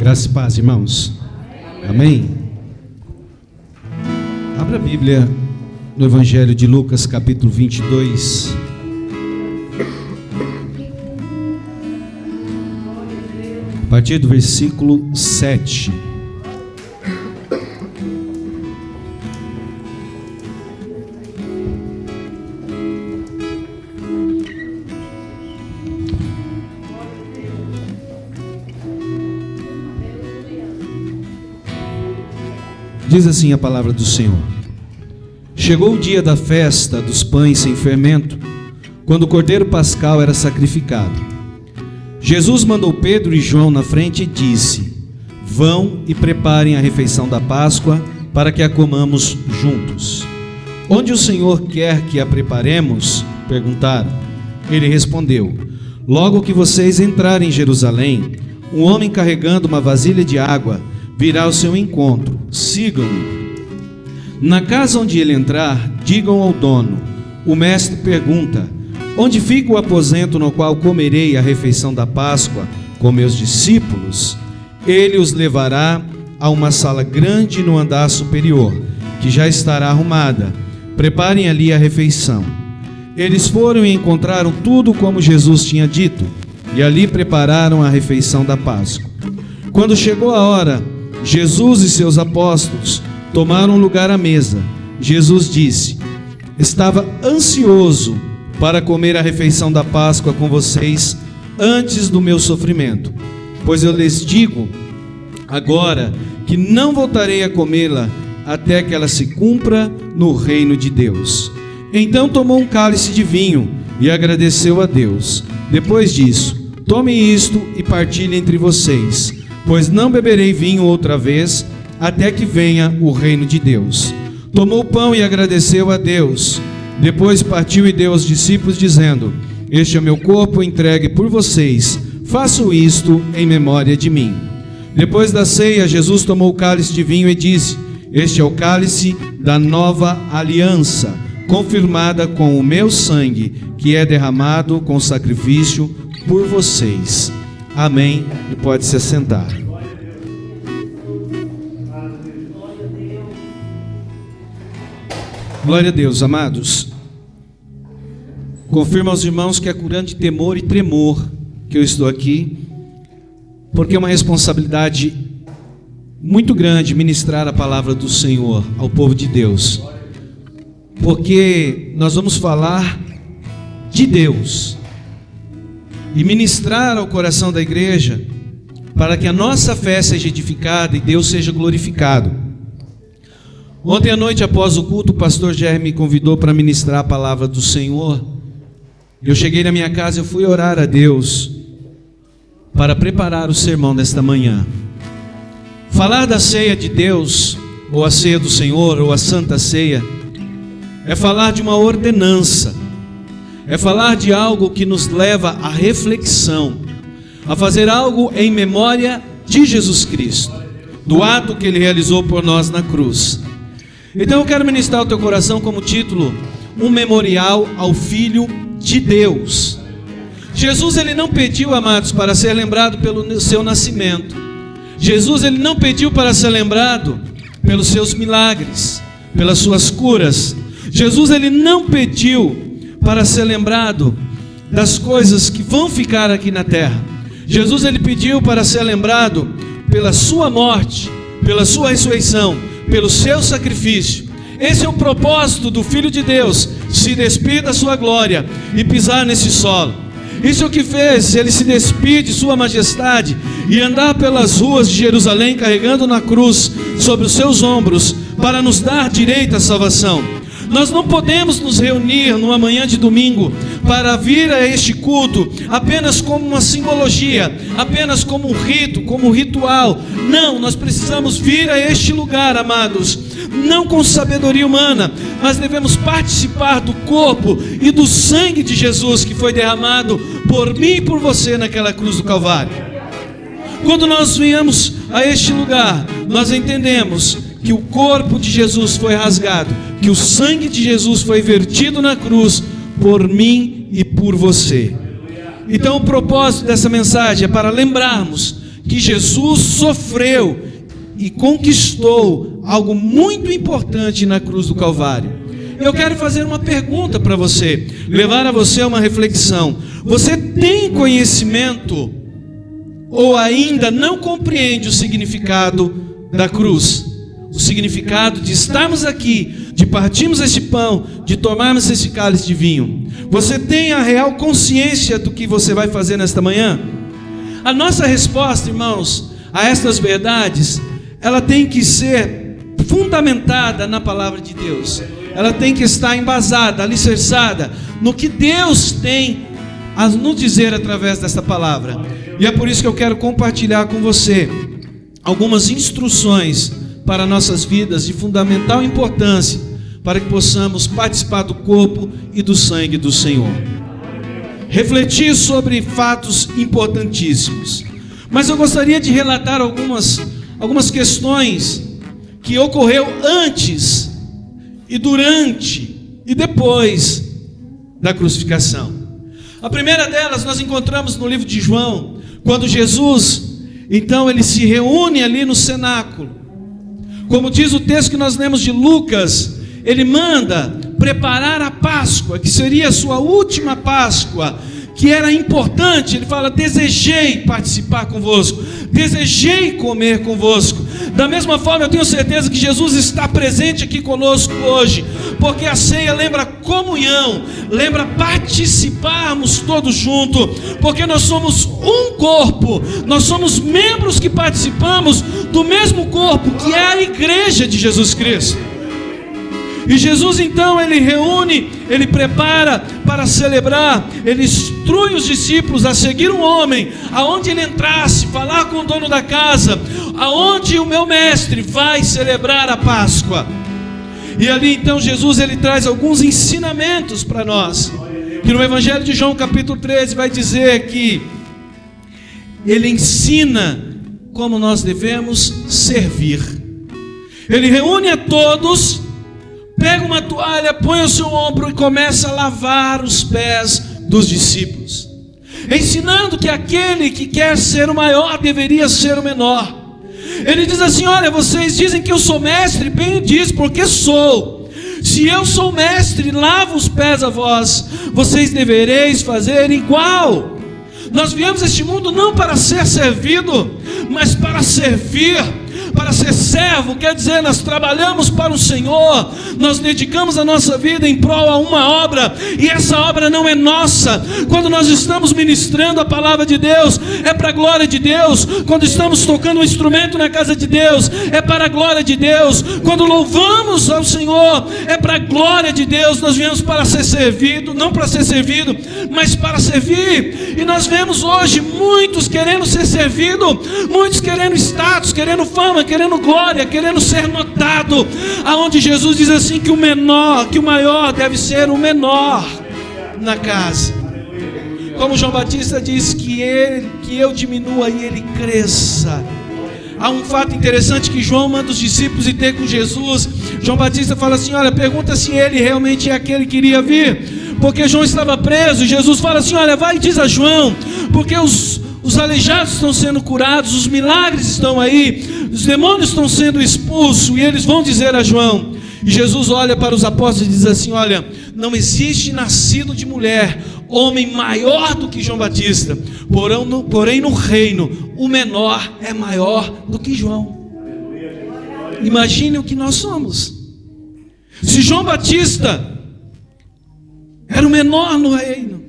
Graça e paz, irmãos. Amém. Abra a Bíblia no Evangelho de Lucas, capítulo 22. A partir do versículo 7. Diz assim a palavra do Senhor: Chegou o dia da festa dos pães sem fermento, quando o cordeiro pascal era sacrificado. Jesus mandou Pedro e João na frente e disse: Vão e preparem a refeição da Páscoa, para que a comamos juntos. Onde o Senhor quer que a preparemos? Perguntaram. Ele respondeu: Logo que vocês entrarem em Jerusalém, um homem carregando uma vasilha de água virá ao seu encontro. Sigam-no. Na casa onde ele entrar, digam ao dono: o mestre pergunta: onde fica o aposento no qual comerei a refeição da Páscoa com meus discípulos? Ele os levará a uma sala grande no andar superior, que já estará arrumada. Preparem ali a refeição. Eles foram e encontraram tudo como Jesus tinha dito, e ali prepararam a refeição da Páscoa. Quando chegou a hora, Jesus e seus apóstolos tomaram lugar à mesa. Jesus disse: Estava ansioso para comer a refeição da Páscoa com vocês antes do meu sofrimento, pois eu lhes digo agora que não voltarei a comê-la até que ela se cumpra no reino de Deus. Então tomou um cálice de vinho e agradeceu a Deus. Depois disso, tomem isto e partilhem entre vocês, pois não beberei vinho outra vez, até que venha o reino de Deus. Tomou o pão e agradeceu a Deus. Depois partiu e deu aos discípulos, dizendo: Este é o meu corpo entregue por vocês. Façam isto em memória de mim. Depois da ceia, Jesus tomou o cálice de vinho e disse: Este é o cálice da nova aliança, confirmada com o meu sangue, que é derramado com sacrifício por vocês. Amém. E pode se assentar. Glória a Deus, amados. Confirmo aos irmãos que é com grande temor e tremor que eu estou aqui, porque é uma responsabilidade muito grande ministrar a palavra do Senhor ao povo de Deus, porque nós vamos falar de Deus e ministrar ao coração da igreja, para que a nossa fé seja edificada e Deus seja glorificado. Ontem à noite, após o culto, o pastor Jerry me convidou para ministrar a palavra do Senhor. Eu cheguei na minha casa, eu fui orar a Deus para preparar o sermão desta manhã. Falar da ceia de Deus, ou a ceia do Senhor, ou a Santa Ceia, é falar de uma ordenança, é falar de algo que nos leva à reflexão, a fazer algo em memória de Jesus Cristo, do ato que Ele realizou por nós na cruz. Então eu quero ministrar ao teu coração como título: um memorial ao Filho de Deus. Jesus, Ele não pediu, amados, para ser lembrado pelo seu nascimento. Jesus, Ele não pediu para ser lembrado pelos seus milagres, pelas suas curas. Jesus, Ele não pediu para ser lembrado das coisas que vão ficar aqui na terra. Jesus, Ele pediu para ser lembrado pela sua morte, pela sua ressurreição, pelo seu sacrifício. Esse é o propósito do Filho de Deus: se despir da sua glória e pisar nesse solo. Isso é o que fez Ele se despir de sua majestade e andar pelas ruas de Jerusalém carregando na cruz sobre os seus ombros, para nos dar direito à salvação. Nós não podemos nos reunir numa manhã de domingo para vir a este culto apenas como uma simbologia, apenas como um rito, como um ritual. Não, nós precisamos vir a este lugar, amados, não com sabedoria humana, mas devemos participar do corpo e do sangue de Jesus, que foi derramado por mim e por você naquela cruz do Calvário. Quando nós viemos a este lugar, nós entendemos que o corpo de Jesus foi rasgado, que o sangue de Jesus foi vertido na cruz por mim e por você. Então o propósito dessa mensagem é para lembrarmos que Jesus sofreu e conquistou algo muito importante na cruz do Calvário. Eu quero fazer uma pergunta para você, levar a você a uma reflexão. Você tem conhecimento ou ainda não compreende o significado da cruz? O significado de estarmos aqui, de partirmos este pão, de tomarmos esse cálice de vinho. Você tem a real consciência do que você vai fazer nesta manhã? A nossa resposta, irmãos, a estas verdades, ela tem que ser fundamentada na palavra de Deus. Ela tem que estar embasada, alicerçada no que Deus tem a nos dizer através desta palavra. E é por isso que eu quero compartilhar com você algumas instruções para nossas vidas de fundamental importância, para que possamos participar do corpo e do sangue do Senhor. Refletir sobre fatos importantíssimos. Mas eu gostaria de relatar algumas questões que ocorreu antes e durante e depois da crucificação. A primeira delas nós encontramos no livro de João, quando Jesus, então, ele se reúne ali no cenáculo. Como diz o texto que nós lemos de Lucas, ele manda preparar a Páscoa, que seria a sua última Páscoa, que era importante. Ele fala: desejei participar convosco, desejei comer convosco. Da mesma forma, eu tenho certeza que Jesus está presente aqui conosco hoje, porque a ceia lembra comunhão, lembra participarmos todos juntos, porque nós somos um corpo, nós somos membros que participamos do mesmo corpo, que é a igreja de Jesus Cristo. E Jesus então, ele reúne, ele prepara para celebrar, ele instrui os discípulos a seguir um homem, aonde ele entrasse, falar com o dono da casa, aonde o meu mestre vai celebrar a Páscoa. E ali então Jesus, ele traz alguns ensinamentos para nós, que no Evangelho de João capítulo 13 vai dizer que ele ensina como nós devemos servir. Ele reúne a todos, pega uma toalha, põe ao seu ombro e começa a lavar os pés dos discípulos, ensinando que aquele que quer ser o maior deveria ser o menor. Ele diz assim: olha, vocês dizem que eu sou mestre, bem diz, porque sou. Se eu sou mestre, lavo os pés a vós, vocês devereis fazer igual. Nós viemos a este mundo não para ser servido, mas para servir. Para ser servo, quer dizer, nós trabalhamos para o Senhor, nós dedicamos a nossa vida em prol a uma obra, e essa obra não é nossa. Quando nós estamos ministrando a palavra de Deus, é para a glória de Deus. Quando estamos tocando um instrumento na casa de Deus, é para a glória de Deus. Quando louvamos ao Senhor, é para a glória de Deus. Nós viemos para ser servido, não para ser servido, mas para servir. E nós vemos hoje muitos querendo ser servido, muitos querendo status, querendo fama, querendo glória, querendo ser notado, aonde Jesus diz assim que o maior deve ser o menor na casa. Como João Batista diz que eu diminua e ele cresça. Há um fato interessante que João manda os discípulos ir ter com Jesus. João Batista fala assim: olha, pergunta se ele realmente é aquele que iria vir, porque João estava preso. E Jesus fala assim: olha, vai e diz a João, porque os aleijados estão sendo curados, os milagres estão aí, os demônios estão sendo expulsos, e eles vão dizer a João. E Jesus olha para os apóstolos e diz assim: olha, não existe nascido de mulher homem maior do que João Batista, porém no reino o menor é maior do que João. Imagine o que nós somos. Se João Batista era o menor no reino,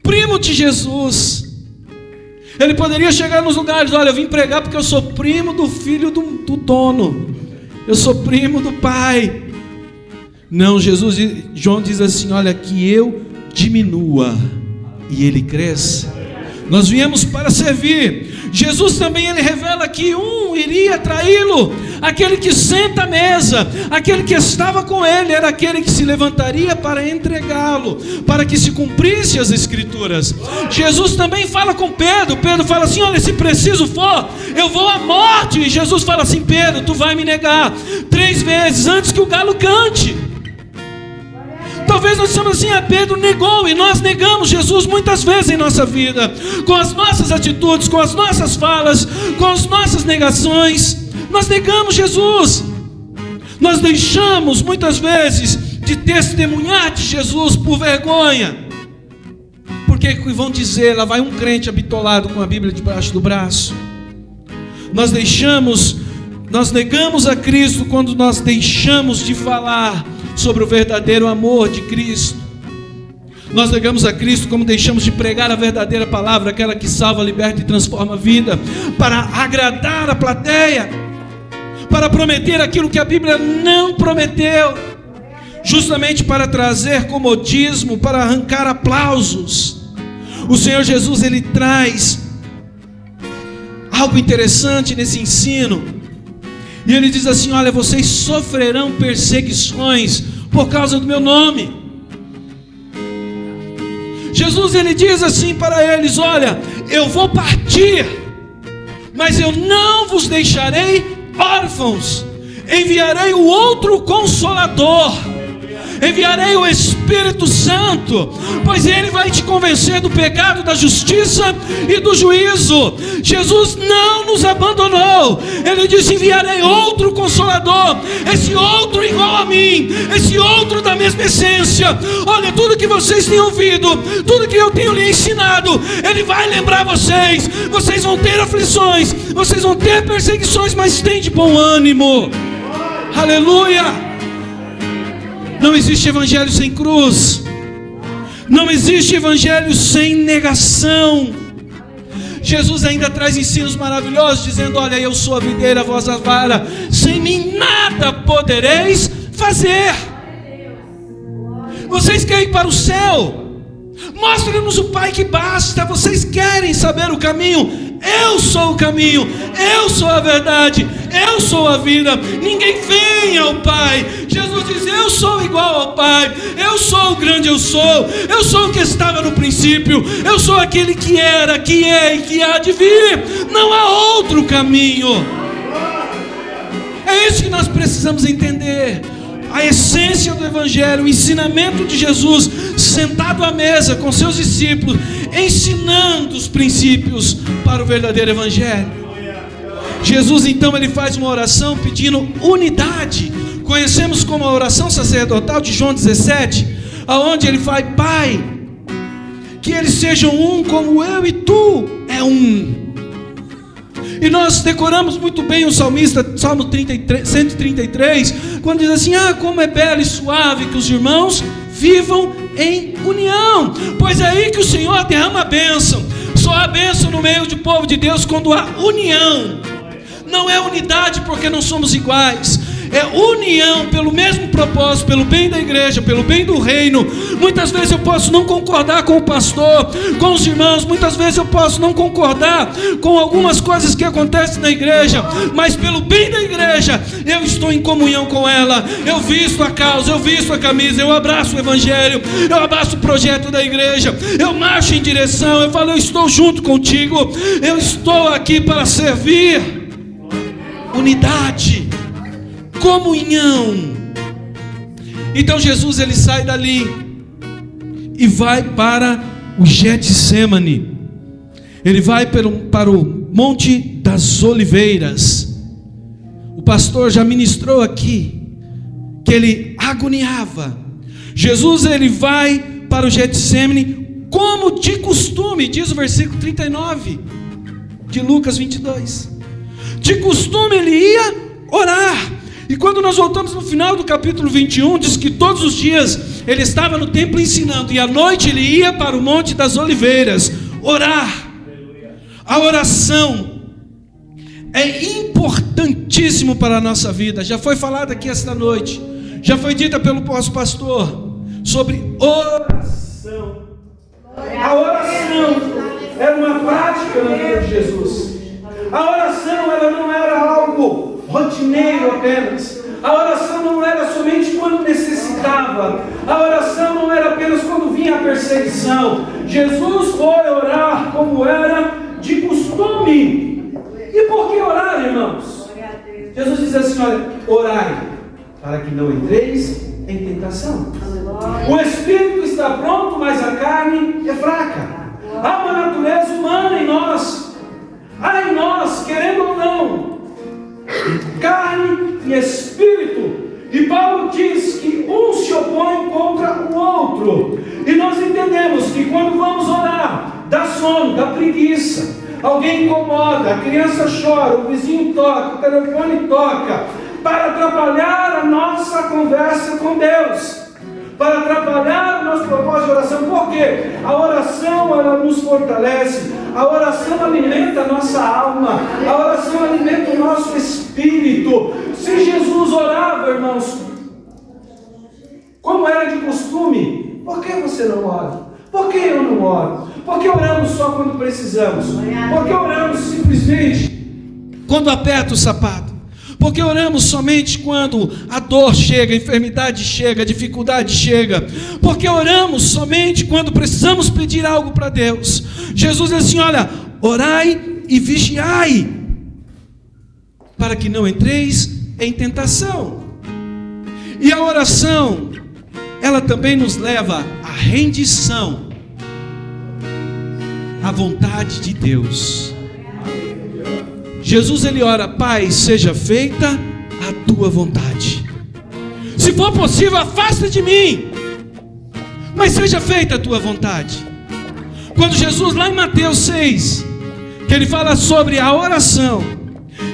primo de Jesus, ele poderia chegar nos lugares: olha, eu vim pregar porque eu sou primo do filho do dono, eu sou primo do pai. Não, João diz assim: olha, que eu diminua e ele cresça. Nós viemos para servir. Jesus também, ele revela que um iria traí-lo. Aquele que senta à mesa, aquele que estava com ele, era aquele que se levantaria para entregá-lo, para que se cumprisse as escrituras. Jesus também fala com Pedro. Pedro fala assim: olha, se preciso for, eu vou à morte. E Jesus fala assim: Pedro, tu vai me negar 3 vezes antes que o galo cante. Talvez nós dissemos assim: Pedro negou, e nós negamos Jesus muitas vezes em nossa vida, com as nossas atitudes, com as nossas falas, com as nossas negações. Nós negamos Jesus. Nós deixamos muitas vezes de testemunhar de Jesus por vergonha. Porque vão dizer, lá vai um crente abitolado com a Bíblia debaixo do braço. Nós negamos a Cristo quando nós deixamos de falar sobre o verdadeiro amor de Cristo. Nós negamos a Cristo como deixamos de pregar a verdadeira palavra, aquela que salva, liberta e transforma a vida, para agradar a plateia, para prometer aquilo que a Bíblia não prometeu, justamente para trazer comodismo, para arrancar aplausos. O Senhor Jesus, Ele traz algo interessante nesse ensino, e Ele diz assim: olha, vocês sofrerão perseguições por causa do meu nome. Jesus, Ele diz assim para eles: olha, eu vou partir, mas eu não vos deixarei órfãos, enviarei o outro Consolador, enviarei o Espírito Santo, pois Ele vai te convencer do pecado, da justiça e do juízo. Jesus não nos abandonou. Ele disse: enviarei outro Consolador, esse outro igual a mim, esse outro da mesma essência. Olha, tudo que vocês têm ouvido, tudo que eu tenho lhe ensinado, Ele vai lembrar vocês. Vocês vão ter aflições, vocês vão ter perseguições, mas tem de bom ânimo. Aleluia. Não existe evangelho sem cruz. Não existe evangelho sem negação. Jesus ainda traz ensinos maravilhosos, dizendo: olha, eu sou a videira, vós a vara, sem mim nada podereis fazer. Vocês querem ir para o céu? Mostre-nos o Pai que basta. Vocês querem saber o caminho? Eu sou o caminho, eu sou a verdade, eu sou a vida. Ninguém vem ao Pai. Jesus diz: eu sou igual ao Pai, eu sou o grande eu sou o que estava no princípio, eu sou aquele que era, que é e que há de vir. Não há outro caminho. É isso que nós precisamos entender. A essência do Evangelho, o ensinamento de Jesus, sentado à mesa com seus discípulos, ensinando os princípios para o verdadeiro Evangelho. Jesus então, ele faz uma oração pedindo unidade. Conhecemos como a oração sacerdotal de João 17, aonde ele faz: Pai, que eles sejam um como eu e tu é um. E nós decoramos muito bem o salmista, Salmo 133, quando diz assim: como é belo e suave que os irmãos vivam em união. Pois é aí que o Senhor derrama a bênção. Só há bênção no meio do povo de Deus quando há união. Não é unidade porque não somos iguais, é união pelo mesmo propósito, pelo bem da igreja, pelo bem do reino. Muitas vezes eu posso não concordar com o pastor, com os irmãos, muitas vezes eu posso não concordar com algumas coisas que acontecem na igreja, mas pelo bem da igreja, eu estou em comunhão com ela. Eu visto a causa, eu visto a camisa, eu abraço o Evangelho, eu abraço o projeto da igreja, eu marcho em direção, eu falo: eu estou junto contigo, eu estou aqui para servir. Unidade, comunhão. Então Jesus, ele sai dali e vai para o Getsêmani. Ele vai para o Monte das Oliveiras. O pastor já ministrou aqui que ele agoniava. Jesus, ele vai para o Getsêmani como de costume, diz o versículo 39 de Lucas 22. De costume ele ia orar. E quando nós voltamos no final do capítulo 21, diz que todos os dias ele estava no templo ensinando, e à noite ele ia para o Monte das Oliveiras orar. A oração é importantíssimo para a nossa vida. Já foi falado aqui esta noite, já foi dita pelo nosso pastor sobre oração. A oração era uma prática na vida de Jesus. A oração, ela não era algo rotineiro apenas. A oração não era somente quando necessitava. A oração não era apenas quando vinha a perseguição. Jesus foi orar como era de costume. E por que orar, irmãos? Jesus diz assim: olha, orai para que não entreis em tentação. O espírito está pronto, mas a carne é fraca. Há uma natureza humana em nós. Há em nós, querendo ou não, carne e espírito. E Paulo diz que um se opõe contra o outro. E nós entendemos que quando vamos orar, dá sono, dá preguiça, alguém incomoda, a criança chora, o vizinho toca, o telefone toca, para atrapalhar a nossa conversa com Deus, para atrapalhar o nosso propósito de oração. Por quê? A oração, ela nos fortalece, a oração alimenta a nossa alma, a oração alimenta o nosso espírito. Se Jesus orava, irmãos, como era de costume, por que você não ora? Por que eu não oro? Por que oramos só quando precisamos? Por que oramos simplesmente quando aperta o sapato? Por que oramos somente quando a dor chega, a enfermidade chega, a dificuldade chega? Por que oramos somente quando precisamos pedir algo para Deus? Jesus diz assim: olha, orai e vigiai, para que não entreis em tentação. E a oração, ela também nos leva à rendição à vontade de Deus. Jesus, ele ora: Pai, seja feita a tua vontade. Se for possível, afasta de mim, mas seja feita a tua vontade. Quando Jesus, lá em Mateus 6, que ele fala sobre a oração,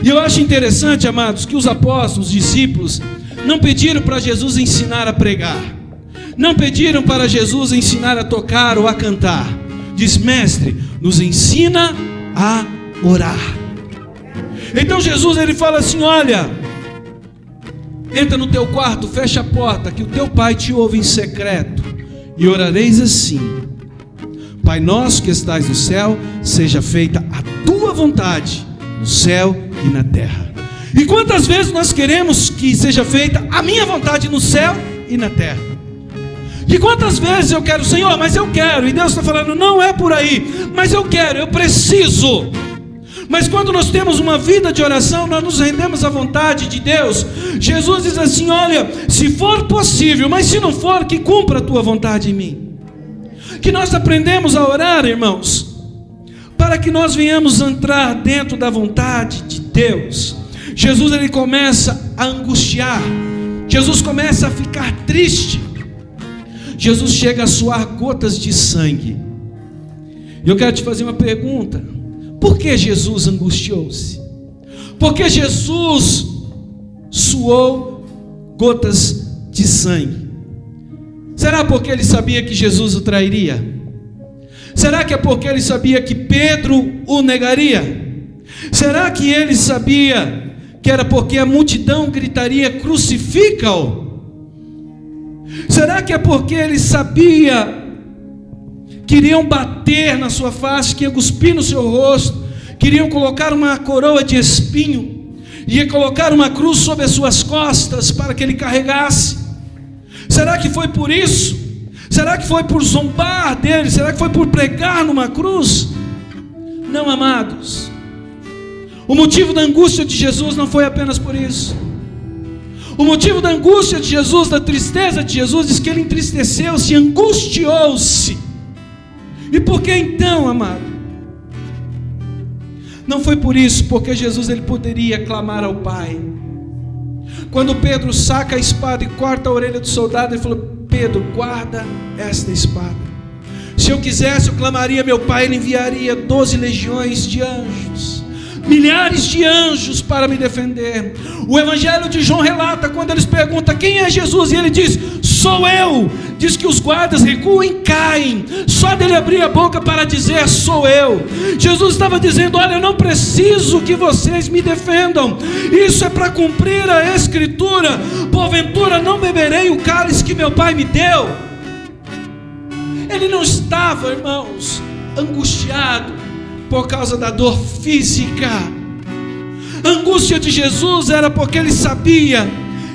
e eu acho interessante, amados, que os apóstolos, os discípulos, não pediram para Jesus ensinar a pregar, não pediram para Jesus ensinar a tocar ou a cantar. Diz: mestre, nos ensina a orar. Então Jesus, ele fala assim: olha, entra no teu quarto, fecha a porta, que o teu pai te ouve em secreto, e orareis assim: Pai nosso que estás no céu, seja feita a tua vontade, no céu e na terra. E quantas vezes nós queremos que seja feita a minha vontade no céu e na terra? E quantas vezes eu quero: Senhor, mas eu quero, e Deus está falando: não é por aí, mas eu quero, eu preciso. Mas quando nós temos uma vida de oração, nós nos rendemos à vontade de Deus. Jesus diz assim: olha, se for possível, mas se não for, que cumpra a tua vontade em mim. Que nós aprendemos a orar, irmãos, para que nós venhamos entrar dentro da vontade de Deus. Jesus, ele começa a angustiar, Jesus começa a ficar triste, Jesus chega a suar gotas de sangue. E eu quero te fazer uma pergunta: por que Jesus angustiou-se? Por que Jesus suou gotas de sangue? Será porque ele sabia que Jesus o trairia? Será que é porque ele sabia que Pedro o negaria? Será que ele sabia que era porque a multidão gritaria: crucifica-o? Será que é porque ele sabia que iriam bater na sua face, que iam cuspir no seu rosto, queriam colocar uma coroa de espinho, ia colocar uma cruz sobre as suas costas para que ele carregasse? Será que foi por isso? Será que foi por zombar dele? Será que foi por pregar numa cruz? Não, amados. O motivo da angústia de Jesus não foi apenas por isso. O motivo da angústia de Jesus, da tristeza de Jesus, diz que ele entristeceu-se, angustiou-se. E por que então, amado? Não foi por isso, porque Jesus, ele poderia clamar ao Pai. Quando Pedro saca a espada e corta a orelha do soldado, ele falou: Pedro, guarda esta espada. Se eu quisesse, eu clamaria meu Pai, ele enviaria 12 legiões de anjos, milhares de anjos para me defender. O Evangelho de João relata quando eles perguntam: quem é Jesus? E ele diz: sou eu. Diz que os guardas recuam e caem, só dele abrir a boca para dizer: sou eu. Jesus estava dizendo: olha, eu não preciso que vocês me defendam, isso é para cumprir a Escritura. Porventura não beberei o cálice que meu Pai me deu? Ele não estava, irmãos, angustiado por causa da dor física. A angústia de Jesus era porque ele sabia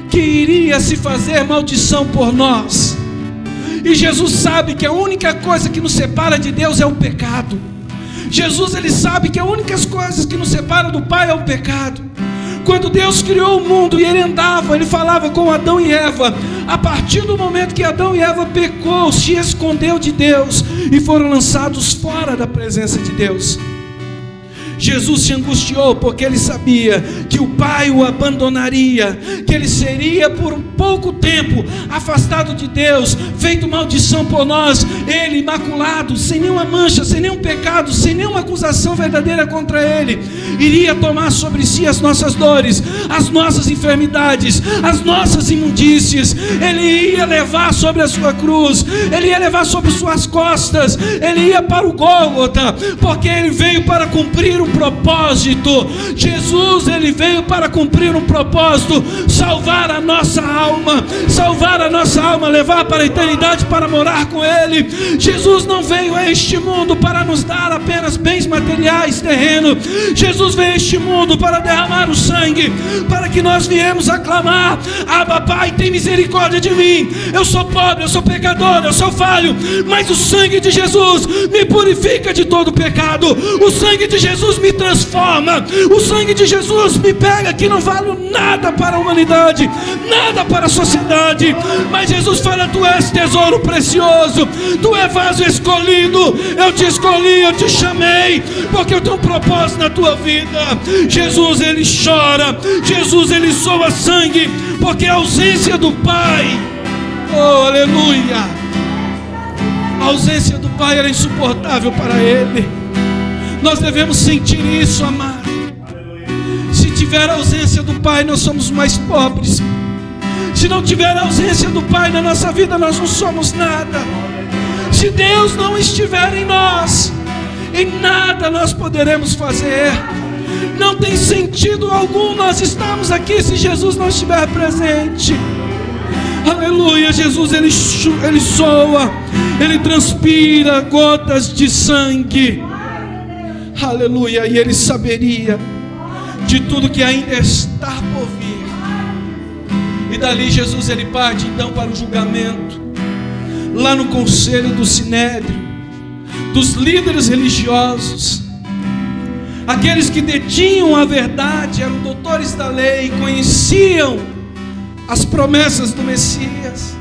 que iria se fazer maldição por nós. E Jesus sabe que a única coisa que nos separa de Deus é o pecado. Jesus, ele sabe que a única coisa que nos separa do Pai é o pecado. Quando Deus criou o mundo e Ele andava, Ele falava com Adão e Eva. A partir do momento que Adão e Eva pecou, se escondeu de Deus e foram lançados fora da presença de Deus. Jesus se angustiou porque Ele sabia que o Pai o abandonaria, que Ele seria por um pouco tempo afastado de Deus, feito maldição por nós. Ele imaculado, sem nenhuma mancha, sem nenhum pecado, sem nenhuma acusação verdadeira contra Ele, iria tomar sobre si as nossas dores, as nossas enfermidades, as nossas imundícies. Ele ia levar sobre a sua cruz, Ele ia levar sobre suas costas, Ele ia para o Gólgota, porque Ele veio para cumprir um propósito. Jesus, Ele veio para cumprir um propósito, salvar a nossa alma, levar para a eternidade para morar com Ele. Jesus não veio a este mundo para nos dar apenas bens materiais, terreno. Jesus veio a este mundo para derramar o sangue, para que nós viemos aclamar: Abba, Pai, tem misericórdia de mim, eu sou pobre, eu sou pecador, eu sou falho, mas o sangue de Jesus me purifica de todo pecado. O sangue de Jesus me transforma. O sangue de Jesus me pega que não vale nada para a humanidade, nada para a sociedade, mas Jesus fala: tu és tesouro precioso, tu és vaso escolhido, eu te escolhi, eu te chamei, porque eu tenho um propósito na tua vida. Jesus, Ele chora, Jesus, Ele soa sangue, porque a ausência do Pai, oh aleluia, a ausência do Pai era insuportável para Ele. Nós devemos sentir isso, amado. Se tiver a ausência do Pai, nós somos mais pobres. Se não tiver a ausência do Pai na nossa vida, nós não somos nada. Se Deus não estiver em nós, em nada nós poderemos fazer. Não tem sentido algum nós estarmos aqui se Jesus não estiver presente. Aleluia. Jesus, Ele soa, Ele transpira gotas de sangue. Aleluia. E Ele saberia de tudo que ainda está por vir. E dali Jesus, Ele parte então para o julgamento, lá no conselho do Sinédrio, dos líderes religiosos, aqueles que detinham a verdade, eram doutores da lei, conheciam as promessas do Messias.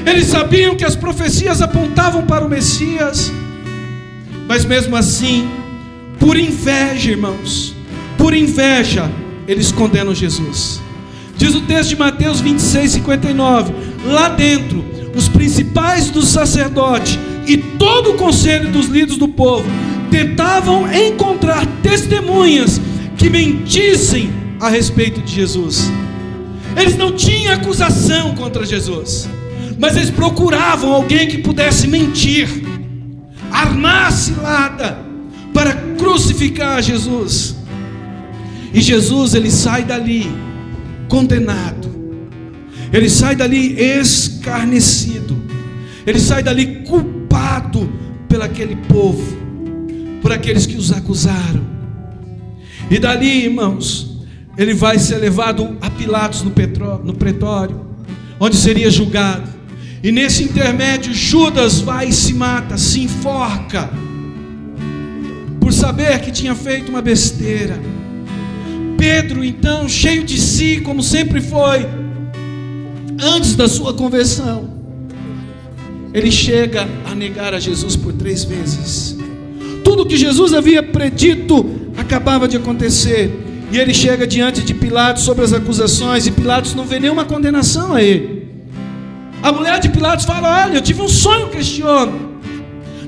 Eles sabiam que as profecias apontavam para o Messias, mas mesmo assim, por inveja, irmãos, por inveja, eles condenam Jesus. Diz o texto de Mateus 26:59, lá dentro, os principais dos sacerdotes e todo o conselho dos líderes do povo tentavam encontrar testemunhas que mentissem a respeito de Jesus. Eles não tinham acusação contra Jesus, mas eles procuravam alguém que pudesse mentir, armar cilada para crucificar Jesus. E Jesus, Ele sai dali condenado, Ele sai dali escarnecido, Ele sai dali culpado por aquele povo, por aqueles que os acusaram. E dali, irmãos, Ele vai ser levado a Pilatos no pretório, onde seria julgado. E nesse intermédio, Judas vai e se mata, se enforca, por saber que tinha feito uma besteira. Pedro, então, cheio de si, como sempre foi, antes da sua conversão, ele chega a negar a Jesus por 3 vezes. Tudo que Jesus havia predito acabava de acontecer. E ele chega diante de Pilatos sobre as acusações, e Pilatos não vê nenhuma condenação a ele. A mulher de Pilatos fala: olha, eu tive um sonho com este homem,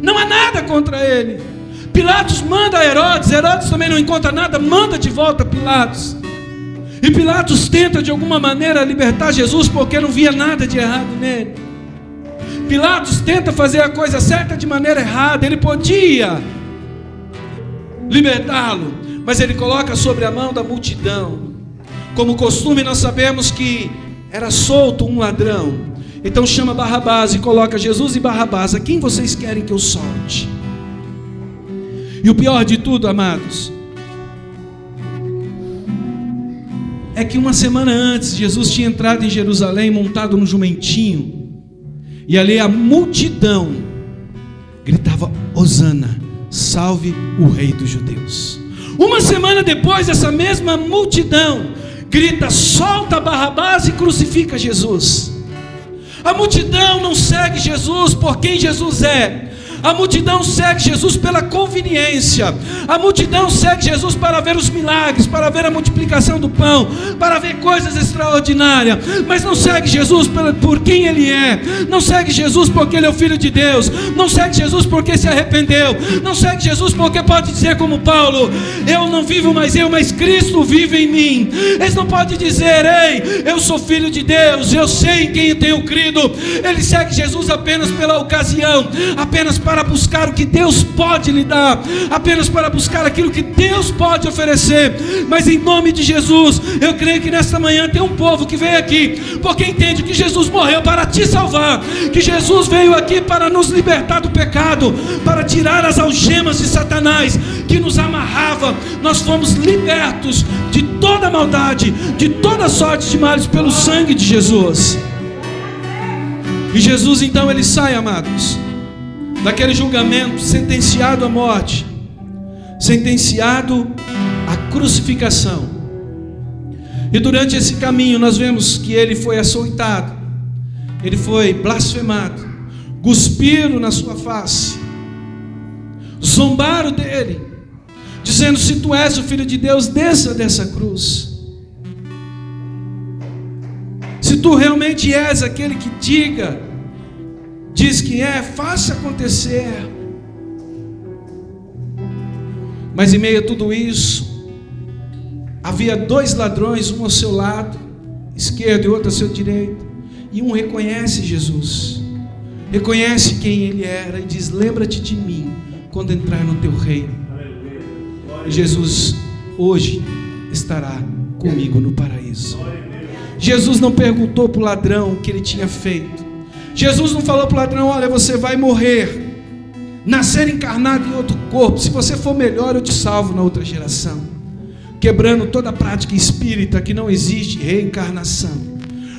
não há nada contra ele. Pilatos manda a Herodes, Herodes também não encontra nada, manda de volta Pilatos. E Pilatos tenta de alguma maneira libertar Jesus, porque não via nada de errado nele. Pilatos tenta fazer a coisa certa de maneira errada. Ele podia libertá-lo, mas ele coloca sobre a mão da multidão. Como costume, nós sabemos que era solto um ladrão. Então chama Barrabás e coloca Jesus e Barrabás: a quem vocês querem que eu solte? E o pior de tudo, amados, é que uma semana antes, Jesus tinha entrado em Jerusalém montado num jumentinho, e ali a multidão gritava: Hosana, salve o rei dos judeus. Uma semana depois, essa mesma multidão grita: solta Barrabás e crucifica Jesus. A multidão não segue Jesus por quem Jesus é. A multidão segue Jesus pela conveniência. A multidão segue Jesus para ver os milagres, para ver a multiplicação do pão, para ver coisas extraordinárias. Mas não segue Jesus por quem Ele é. Não segue Jesus porque Ele é o Filho de Deus. Não segue Jesus porque se arrependeu. Não segue Jesus porque pode dizer como Paulo: eu não vivo mais eu, mas Cristo vive em mim. Eles não podem dizer: ei, eu sou filho de Deus, eu sei em quem eu tenho crido. Ele segue Jesus apenas pela ocasião, apenas para buscar o que Deus pode lhe dar, apenas para buscar aquilo que Deus pode oferecer. Mas em nome de Jesus, eu creio que nesta manhã tem um povo que veio aqui porque entende que Jesus morreu para te salvar, que Jesus veio aqui para nos libertar do pecado, para tirar as algemas de Satanás que nos amarrava. Nós fomos libertos de toda maldade, de toda sorte de males pelo sangue de Jesus. E Jesus então ele sai, amados, daquele julgamento, sentenciado à morte, sentenciado à crucificação. E durante esse caminho nós vemos que ele foi açoitado, ele foi blasfemado, cuspiram na sua face, zombaram dele, dizendo: se tu és o Filho de Deus, desça dessa cruz. Se tu realmente és aquele que diz que é, faça acontecer. Mas em meio a tudo isso, havia dois ladrões, um ao seu lado esquerdo e outro ao seu direito, e um reconhece Jesus, reconhece quem ele era e diz: lembra-te de mim quando entrar no teu reino. E Jesus hoje estará comigo no paraíso. Jesus não perguntou para o ladrão o que ele tinha feito. Jesus não falou para o ladrão: olha, você vai morrer, nascer encarnado em outro corpo, se você for melhor eu te salvo na outra geração. Quebrando toda a prática espírita que não existe reencarnação.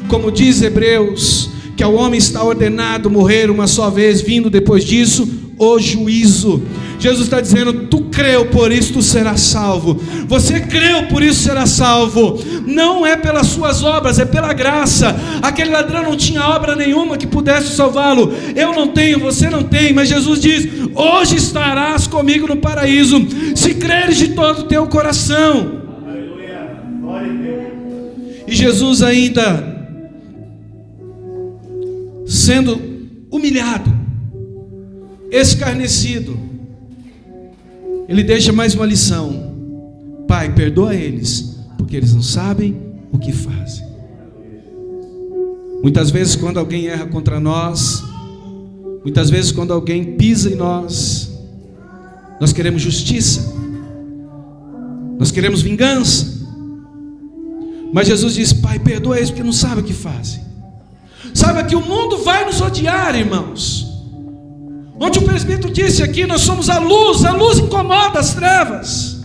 Como diz Hebreus, que ao homem está ordenado morrer uma só vez, vindo depois disso o juízo. Jesus está dizendo: tu creu, por isso tu serás salvo. Você creu, por isso será salvo. Não é pelas suas obras, é pela graça. Aquele ladrão não tinha obra nenhuma que pudesse salvá-lo. Eu não tenho, você não tem, mas Jesus diz: hoje estarás comigo no paraíso, se creres de todo o teu coração. Aleluia. Glória a Deus. E Jesus ainda sendo humilhado, escarnecido, ele deixa mais uma lição: Pai, perdoa eles, porque eles não sabem o que fazem. Muitas vezes quando alguém erra contra nós, muitas vezes quando alguém pisa em nós, nós queremos justiça, nós queremos vingança. Mas Jesus diz: Pai, perdoa eles, porque não sabem o que fazem. Saiba que o mundo vai nos odiar, irmãos. Onde o presbítero disse aqui, nós somos a luz incomoda as trevas.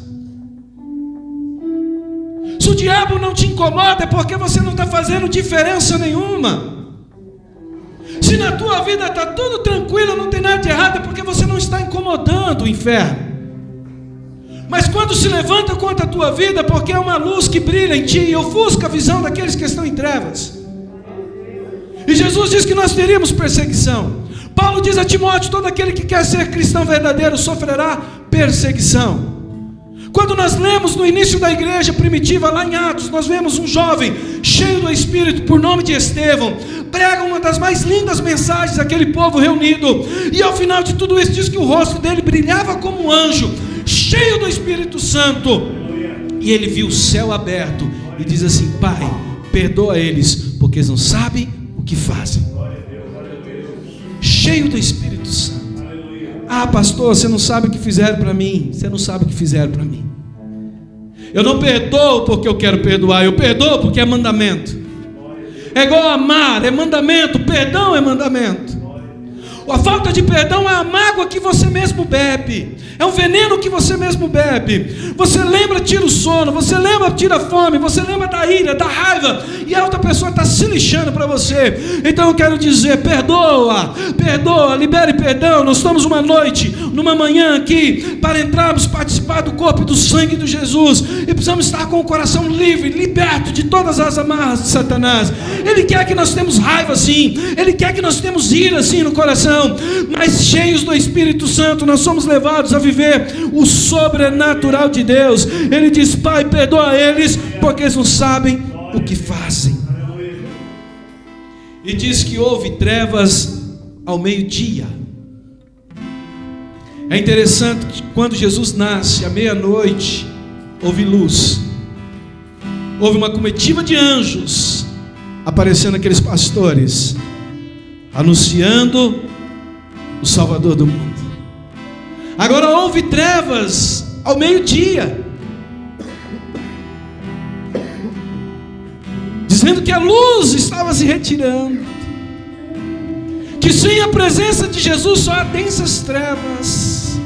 Se o diabo não te incomoda, é porque você não está fazendo diferença nenhuma. Se na tua vida está tudo tranquilo, não tem nada de errado, é porque você não está incomodando o inferno. Mas quando se levanta contra a tua vida, porque é uma luz que brilha em ti e ofusca a visão daqueles que estão em trevas. E Jesus diz que nós teríamos perseguição. Paulo diz a Timóteo: todo aquele que quer ser cristão verdadeiro sofrerá perseguição. Quando nós lemos no início da igreja primitiva, lá em Atos, nós vemos um jovem cheio do Espírito, por nome de Estevão, prega uma das mais lindas mensagens daquele povo reunido, e ao final de tudo isso diz que o rosto dele brilhava como um anjo, cheio do Espírito Santo, e ele viu o céu aberto e diz assim: Pai, perdoa eles, porque eles não sabem o que fazem. Cheio do Espírito Santo. Ah, pastor, você não sabe o que fizeram para mim. Você não sabe o que fizeram para mim. Eu não perdoo porque eu quero perdoar, eu perdoo porque é mandamento. É igual amar, é mandamento. Perdão é mandamento. A falta de perdão é a mágoa que você mesmo bebe, é um veneno que você mesmo bebe. Você lembra, tira o sono, você lembra, tira a fome, você lembra da ira, da raiva, e a outra pessoa está se lixando para você. Então eu quero dizer, perdoa, libere perdão. Nós estamos uma noite, numa manhã aqui, para entrarmos, participar do corpo e do sangue de Jesus, e precisamos estar com o coração livre, liberto de todas as amarras de Satanás. Ele quer que nós temos raiva sim, Ele quer que nós temos ira sim no coração, mas cheios do Espírito Santo, nós somos levados a viver o sobrenatural de Deus. Ele diz: Pai, perdoa eles, porque eles não sabem o que fazem. E diz que houve trevas ao meio-dia. É interessante que quando Jesus nasce, à meia-noite, houve luz. Houve uma comitiva de anjos aparecendo aqueles pastores, anunciando o Salvador do mundo. Agora houve trevas ao meio-dia, dizendo que a luz estava se retirando, que sem a presença de Jesus só há densas trevas.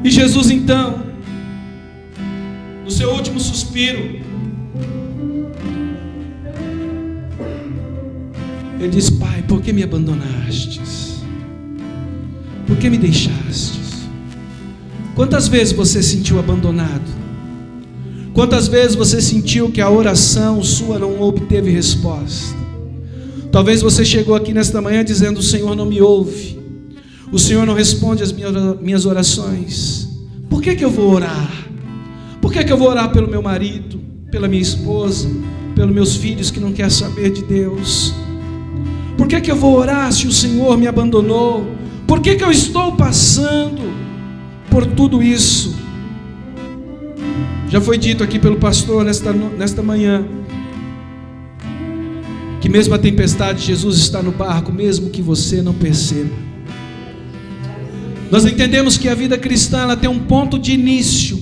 E Jesus então, no seu último suspiro, Ele diz: Pai, por que me abandonastes? Por que me deixastes? Quantas vezes você se sentiu abandonado? Quantas vezes você sentiu que a oração sua não obteve resposta? Talvez você chegou aqui nesta manhã dizendo: o Senhor não me ouve, o Senhor não responde às minhas orações. Por que eu vou orar? Por que eu vou orar pelo meu marido, pela minha esposa, pelos meus filhos que não querem saber de Deus? Por que eu vou orar se o Senhor me abandonou? Por que eu estou passando por tudo isso? Já foi dito aqui pelo pastor nesta manhã, que mesmo a tempestade, Jesus está no barco, mesmo que você não perceba. Nós entendemos que a vida cristã, ela tem um ponto de início,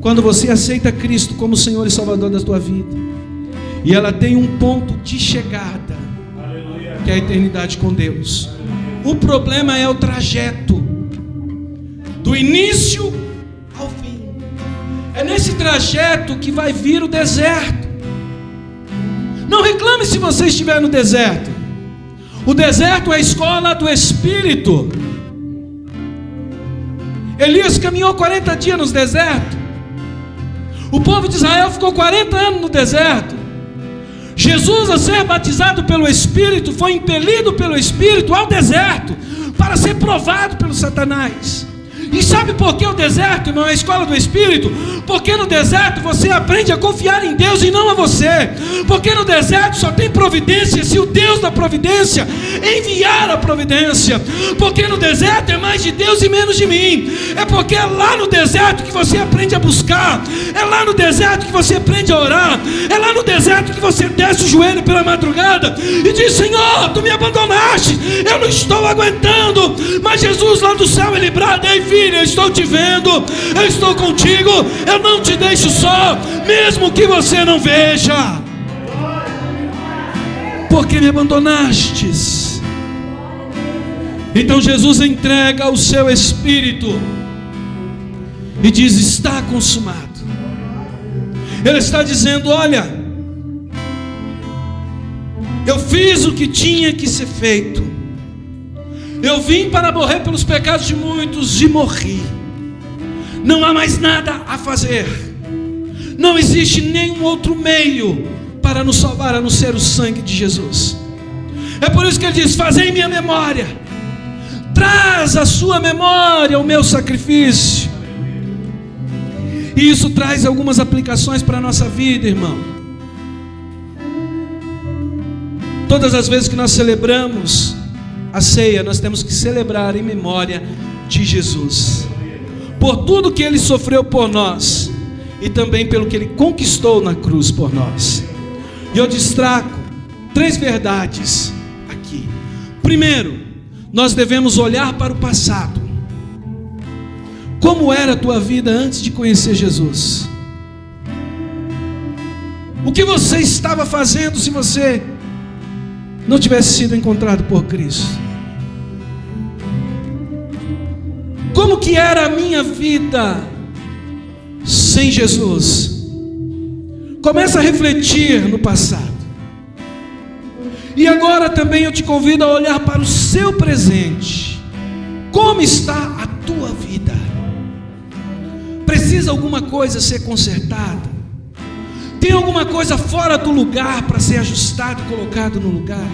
quando você aceita Cristo como Senhor e Salvador da tua vida, e ela tem um ponto de chegada, que é a eternidade com Deus. O problema é o trajeto, do início ao fim. É nesse trajeto que vai vir o deserto. Não reclame se você estiver no deserto. O deserto é a escola do Espírito. Elias caminhou 40 dias no deserto. O povo de Israel ficou 40 anos no deserto. Jesus, a ser batizado pelo Espírito, foi impelido pelo Espírito ao deserto, para ser provado pelo Satanás. E sabe por que o deserto, irmão, é a escola do Espírito? Porque no deserto você aprende a confiar em Deus e não a você. Porque no deserto só tem providência se o Deus da providência enviar a providência. Porque no deserto é mais de Deus e menos de mim. É porque é lá no deserto que você aprende a buscar. É lá no deserto que você aprende a orar. É lá no deserto que você desce o joelho pela madrugada e diz: Senhor, tu me abandonaste, eu não estou aguentando. Mas Jesus lá do céu, Ele brada: Ei, filho, eu estou te vendo, eu estou contigo, eu não te deixo só, mesmo que você não veja. Porque me abandonastes? Então Jesus entrega o seu Espírito e diz: está consumado. Ele está dizendo: olha, eu fiz o que tinha que ser feito. Eu vim para morrer pelos pecados de muitos e morri. Não há mais nada a fazer. Não existe nenhum outro meio para nos salvar a não ser o sangue de Jesus. É por isso que Ele diz: fazei minha memória. Traz a sua memória o meu sacrifício. E isso traz algumas aplicações para a nossa vida, irmão. Todas as vezes que nós celebramos a ceia, nós temos que celebrar em memória de Jesus, por tudo que Ele sofreu por nós, e também pelo que Ele conquistou na cruz por nós. E eu destaco 3 verdades aqui. Primeiro, nós devemos olhar para o passado. Como era a tua vida antes de conhecer Jesus? O que você estava fazendo se você não tivesse sido encontrado por Cristo? Como que era a minha vida sem Jesus? Começa a refletir no passado. E agora também eu te convido a olhar para o seu presente. Como está a tua vida? Precisa alguma coisa ser consertada? Tem alguma coisa fora do lugar para ser ajustado e colocado no lugar?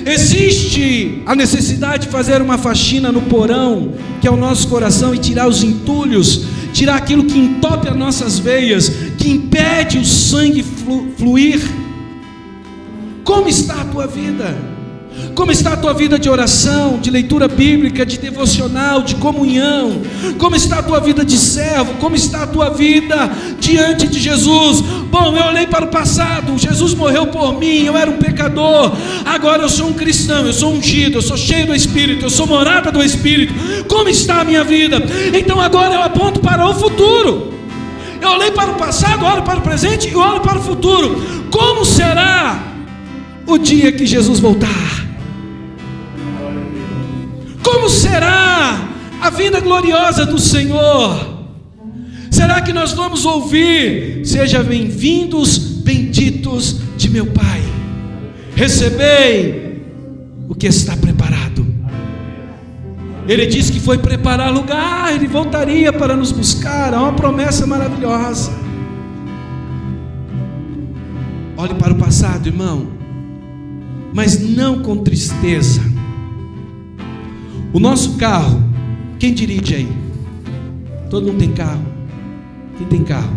Existe a necessidade de fazer uma faxina no porão, que é o nosso coração, e tirar os entulhos, tirar aquilo que entope as nossas veias, que impede o sangue fluir. Como está a tua vida? Como está a tua vida de oração, de leitura bíblica, de devocional, de comunhão? Como está a tua vida de servo? Como está a tua vida diante de Jesus? Bom, eu olhei para o passado, Jesus morreu por mim, eu era um pecador, agora eu sou um cristão, eu sou ungido, eu sou cheio do Espírito, eu sou morada do Espírito. Como está a minha vida? Então agora eu aponto para o futuro. Eu olhei para o passado, olho para o presente e olho para o futuro. Como será o dia que Jesus voltar? Como será a vinda gloriosa do Senhor? Será que nós vamos ouvir: seja bem-vindos, benditos de meu Pai, recebei o que está preparado? Ele disse que foi preparar lugar, Ele voltaria para nos buscar. É uma promessa maravilhosa. Olhe para o passado, irmão, mas não com tristeza. O nosso carro, quem dirige aí? Todo mundo tem carro? Quem tem carro?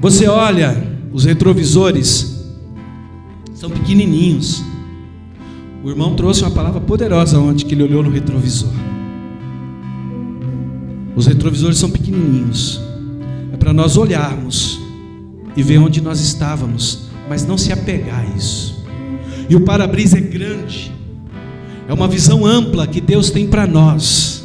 Você olha, os retrovisores são pequenininhos. O irmão trouxe uma palavra poderosa ontem, que ele olhou no retrovisor. Os retrovisores são pequenininhos. É para nós olharmos e ver onde nós estávamos, mas não se apegar a isso. E o para-brisa é grande. É uma visão ampla que Deus tem para nós.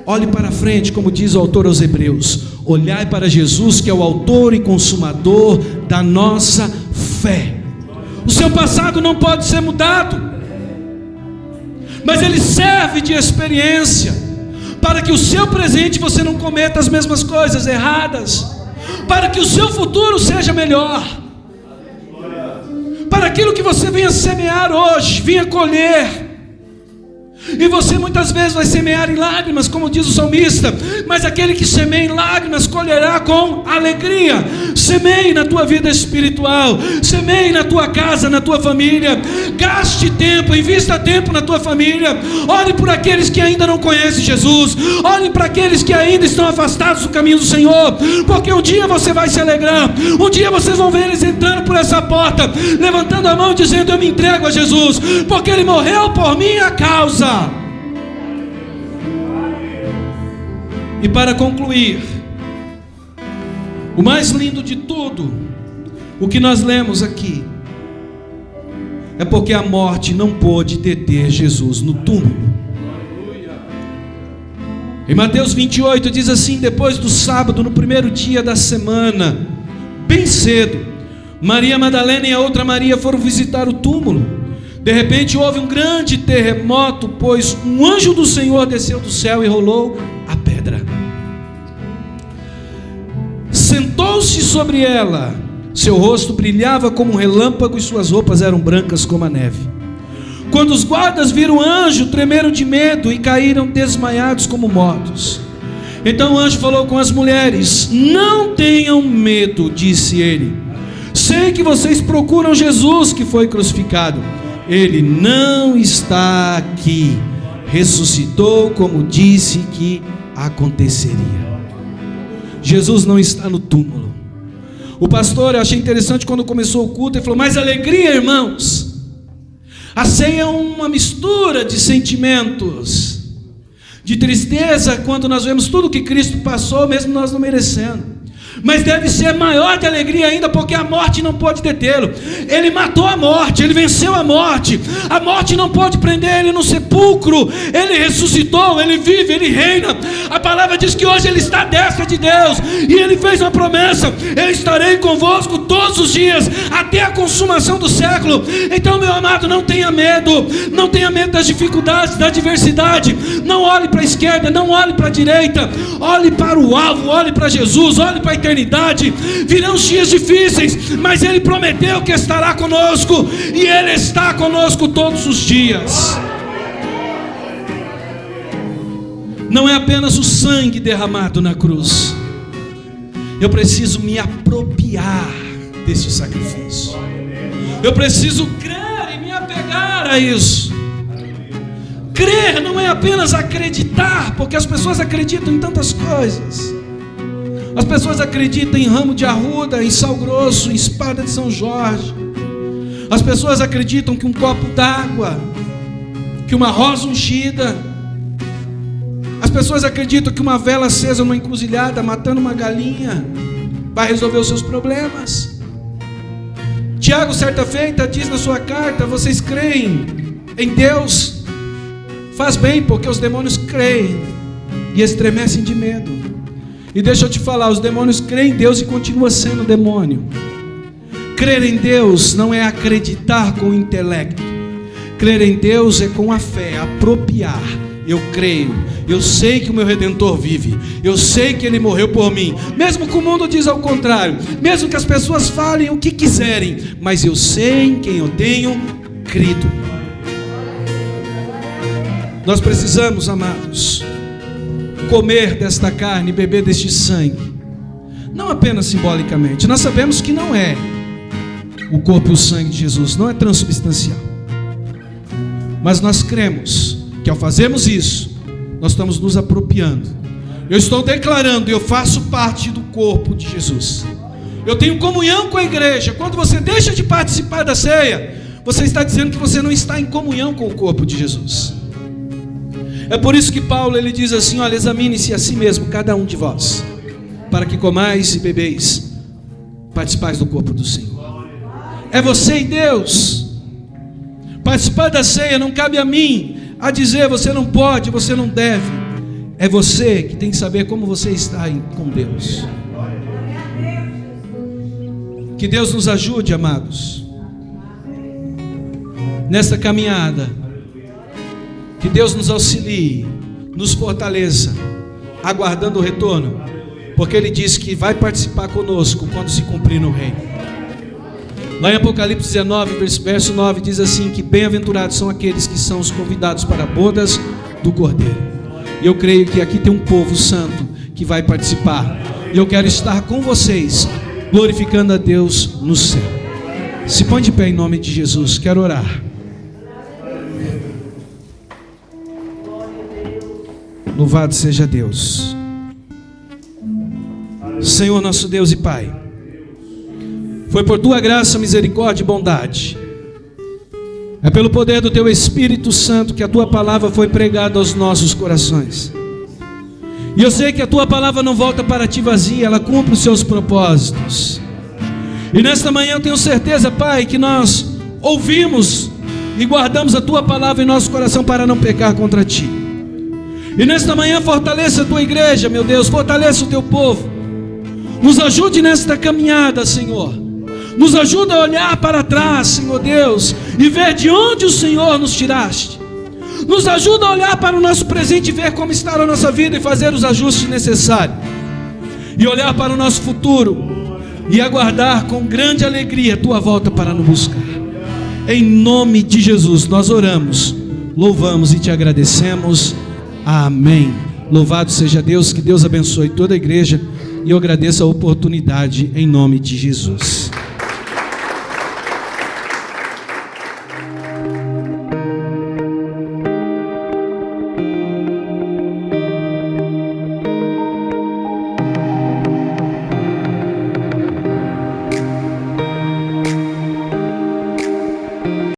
Olhe para frente, como diz o autor aos Hebreus. Olhai para Jesus, que é o autor e consumador da nossa fé. O seu passado não pode ser mudado, mas ele serve de experiência para que o seu presente você não cometa as mesmas coisas erradas, para que o seu futuro seja melhor, para aquilo que você venha semear hoje, venha colher. E você muitas vezes vai semear em lágrimas, como diz o salmista, mas aquele que semeia em lágrimas colherá com alegria. Semeie na tua vida espiritual, semeie na tua casa, na tua família. Gaste tempo, invista tempo na tua família. Olhe por aqueles que ainda não conhecem Jesus, olhe para aqueles que ainda estão afastados do caminho do Senhor, porque um dia você vai se alegrar. Um dia vocês vão ver eles entrando por essa porta, levantando a mão e dizendo: eu me entrego a Jesus, porque Ele morreu por minha causa. E para concluir, o mais lindo de tudo, o que nós lemos aqui, é porque a morte não pôde deter Jesus no túmulo. Em Mateus 28 diz assim: depois do sábado, no primeiro dia da semana, bem cedo, Maria Madalena e a outra Maria foram visitar o túmulo. De repente houve um grande terremoto, pois um anjo do Senhor desceu do céu e rolou a pedra. Sentou-se sobre ela, seu rosto brilhava como um relâmpago e suas roupas eram brancas como a neve. Quando os guardas viram o anjo, tremeram de medo e caíram desmaiados como mortos. Então o anjo falou com as mulheres: não tenham medo, disse ele. Sei que vocês procuram Jesus que foi crucificado. Ele não está aqui, ressuscitou como disse que aconteceria. Jesus não está no túmulo. O pastor, eu achei interessante quando começou o culto, ele falou: mais alegria, irmãos. A ceia é uma mistura de sentimentos, de tristeza quando nós vemos tudo que Cristo passou, mesmo nós não merecendo, mas deve ser maior de alegria ainda, porque a morte não pode detê-lo. Ele matou a morte, ele venceu a morte não pode prender ele no sepulcro, ele ressuscitou, ele vive, ele reina. A palavra diz que hoje ele está à destra de Deus, e ele fez uma promessa: eu estarei convosco todos os dias, até a consumação do século. Então, meu amado, não tenha medo das dificuldades, da adversidade. Não olhe para a esquerda, não olhe para a direita, olhe para o alvo, olhe para Jesus, olhe para a eternidade. Virão dias difíceis, mas ele prometeu que estará conosco, e ele está conosco todos os dias. Não é apenas o sangue derramado na cruz. Eu preciso me apropriar deste sacrifício. Eu preciso crer e me apegar a isso. Crer não é apenas acreditar, porque as pessoas acreditam em tantas coisas. As pessoas acreditam em ramo de arruda, em sal grosso, em espada de São Jorge. As pessoas acreditam que um copo d'água, que uma rosa ungida. As pessoas acreditam que uma vela acesa numa encruzilhada, matando uma galinha, vai resolver os seus problemas. Tiago, certa feita, diz na sua carta: vocês creem em Deus? Faz bem, porque os demônios creem e estremecem de medo. E deixa eu te falar, os demônios creem em Deus e continuam sendo demônio. Crer em Deus não é acreditar com o intelecto. Crer em Deus é com a fé, apropriar. Eu creio, eu sei que o meu Redentor vive, eu sei que Ele morreu por mim, mesmo que o mundo diz ao contrário, mesmo que as pessoas falem o que quiserem, mas eu sei em quem eu tenho crido. Nós precisamos, amados, comer desta carne, beber deste sangue, não apenas simbolicamente. Nós sabemos que não é o corpo e o sangue de Jesus, não é transubstancial, mas nós cremos que ao fazermos isso, nós estamos nos apropriando. Eu estou declarando, eu faço parte do corpo de Jesus. Eu tenho comunhão com a igreja. Quando você deixa de participar da ceia, você está dizendo que você não está em comunhão com o corpo de Jesus. É por isso que Paulo, ele diz assim: olha, examine-se a si mesmo, cada um de vós, para que comais e bebeis, participais do corpo do Senhor. É você e Deus. Participar da ceia não cabe a mim a dizer você não pode, você não deve. É você que tem que saber como você está com Deus. Que Deus nos ajude, amados, nessa caminhada. Que Deus nos auxilie, nos fortaleça, aguardando o retorno, porque Ele diz que vai participar conosco quando se cumprir no reino. Lá em Apocalipse 19, verso 9, diz assim: que bem-aventurados são aqueles que são os convidados para bodas do Cordeiro. E eu creio que aqui tem um povo santo que vai participar, e eu quero estar com vocês, glorificando a Deus no céu. Se põe de pé em nome de Jesus, quero orar. Louvado seja Deus. Senhor nosso Deus e Pai, foi por Tua graça, misericórdia e bondade, é pelo poder do Teu Espírito Santo que a Tua palavra foi pregada aos nossos corações. E eu sei que a Tua palavra não volta para Ti vazia, ela cumpre os Seus propósitos. E nesta manhã eu tenho certeza, Pai, que nós ouvimos e guardamos a Tua palavra em nosso coração para não pecar contra Ti. E nesta manhã fortaleça a Tua igreja, meu Deus, fortaleça o Teu povo. Nos ajude nesta caminhada, Senhor. Nos ajuda a olhar para trás, Senhor Deus, e ver de onde o Senhor nos tiraste. Nos ajuda a olhar para o nosso presente e ver como está a nossa vida e fazer os ajustes necessários. E olhar para o nosso futuro e aguardar com grande alegria a Tua volta para nos buscar. Em nome de Jesus nós oramos, louvamos e Te agradecemos. Amém. Louvado seja Deus, que Deus abençoe toda a igreja, e eu agradeço a oportunidade em nome de Jesus.